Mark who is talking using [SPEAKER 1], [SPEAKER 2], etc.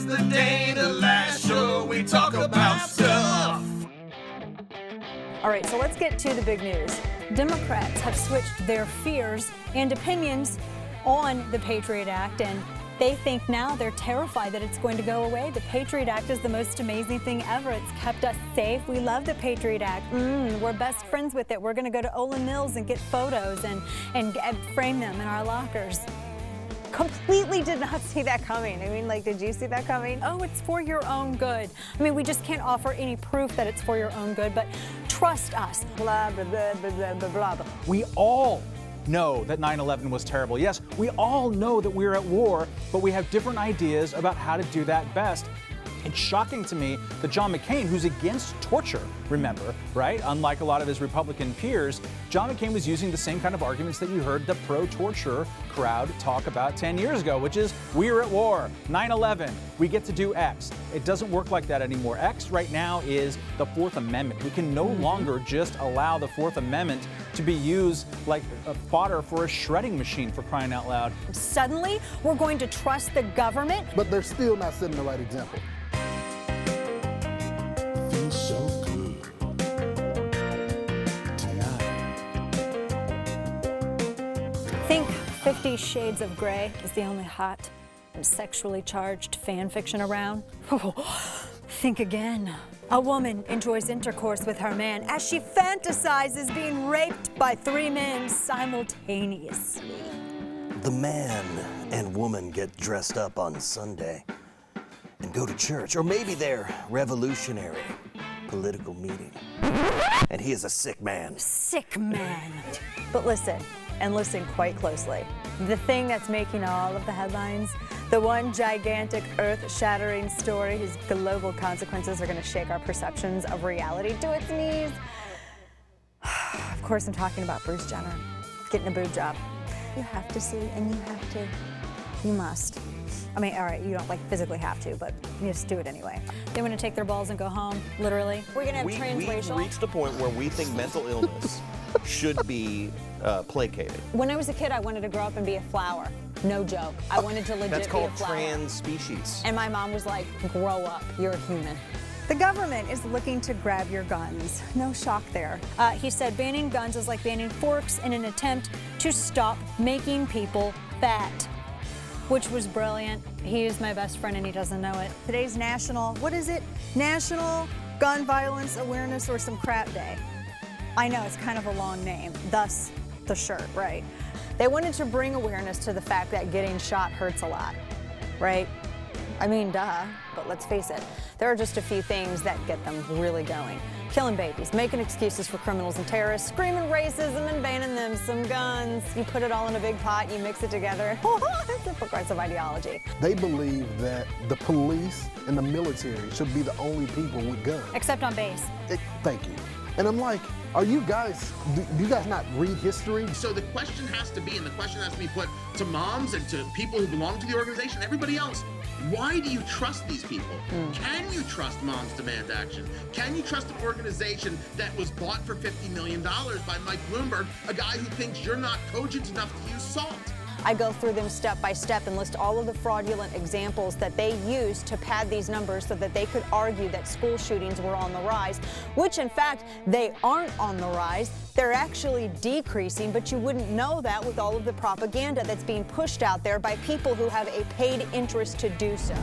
[SPEAKER 1] is the Dana Loesch Show. We talk about stuff.
[SPEAKER 2] All right, so let's get to the big news. Democrats have switched their fears and opinions on the Patriot Act, and they think now they're terrified that it's going to go away. The Patriot Act is the most amazing thing ever. It's kept us safe. We love the Patriot Act. We're best friends with it. We're going to go to Olin Mills and get photos and frame them in our lockers. Completely did not see that coming. I mean, like, did you see that coming? Oh, it's for your own good. I mean, we just can't offer any proof that it's for your own good, but trust us. Blah, blah, blah, blah, blah, blah, blah.
[SPEAKER 3] We all know that 9/11 was terrible. Yes, we all know that we're at war, but we have different ideas about how to do that best. It's shocking to me that John McCain, who's against torture, remember, right? Unlike a lot of his Republican peers, John McCain was using the same kind of arguments that you heard the pro-torture crowd talk about 10 years ago, which is, we're at war, 9/11, we get to do X. It doesn't work like that anymore. X right now is the Fourth Amendment. We can no longer just allow the Fourth Amendment to be used like a fodder for a shredding machine, for crying out loud.
[SPEAKER 2] Suddenly, we're going to trust the government?
[SPEAKER 4] But they're still not setting the right example.
[SPEAKER 1] Feels so good tonight.
[SPEAKER 2] Think 50 Shades of Grey is the only hot and sexually charged fan fiction around? Think again. A woman enjoys intercourse with her man as she fantasizes being raped by 3 men simultaneously.
[SPEAKER 5] The man and woman get dressed up on Sunday and go to church, or maybe their revolutionary political meeting. And he is a sick man.
[SPEAKER 2] Sick man. But listen, and listen quite closely. The thing that's making all of the headlines, the one gigantic earth-shattering story whose global consequences are going to shake our perceptions of reality to its knees. Of course, I'm talking about Bruce Jenner getting a boob job. You have to see, and you have to. You must. I mean, all right, you don't like physically have to, but you just do it anyway. They want to take their balls and go home, literally. We're going to have transracial.
[SPEAKER 6] We've reached a point where we think mental illness should be placated.
[SPEAKER 2] When I was a kid, I wanted to grow up and be a flower. No joke. I wanted to legit
[SPEAKER 6] That's
[SPEAKER 2] be a
[SPEAKER 6] called
[SPEAKER 2] flower.
[SPEAKER 6] trans species.
[SPEAKER 2] And my mom was like, grow up, you're a human. The government is looking to grab your guns. No shock there. He said banning guns is like banning forks in an attempt to stop making people fat, which was brilliant. He is my best friend and he doesn't know it. Today's national, what is it? National Gun Violence Awareness or some crap day. I know, it's kind of a long name, thus the shirt, right? They wanted to bring awareness to the fact that getting shot hurts a lot, right? I mean, duh, but let's face it, there are just a few things that get them really going. Killing babies, making excuses for criminals and terrorists, screaming racism and banning them some guns. You put it all in a big pot, you mix it together. It's a progressive ideology.
[SPEAKER 4] They believe that the police and the military should be the only people with guns.
[SPEAKER 2] Except on base.
[SPEAKER 4] Thank you. And I'm like, are you guys, do you guys not read history?
[SPEAKER 7] So the question has to be, and the question has to be put to moms and to people who belong to the organization, everybody else, why do you trust these people? Can you trust Moms Demand Action? Can you trust an organization that was bought for $50 million by Mike Bloomberg, a guy who thinks you're not cogent enough to use salt?
[SPEAKER 2] I go through them step by step and list all of the fraudulent examples that they used to pad these numbers so that they could argue that school shootings were on the rise, which in fact, they aren't on the rise. They're actually decreasing, but you wouldn't know that with all of the propaganda that's being pushed out there by people who have a paid interest to do so.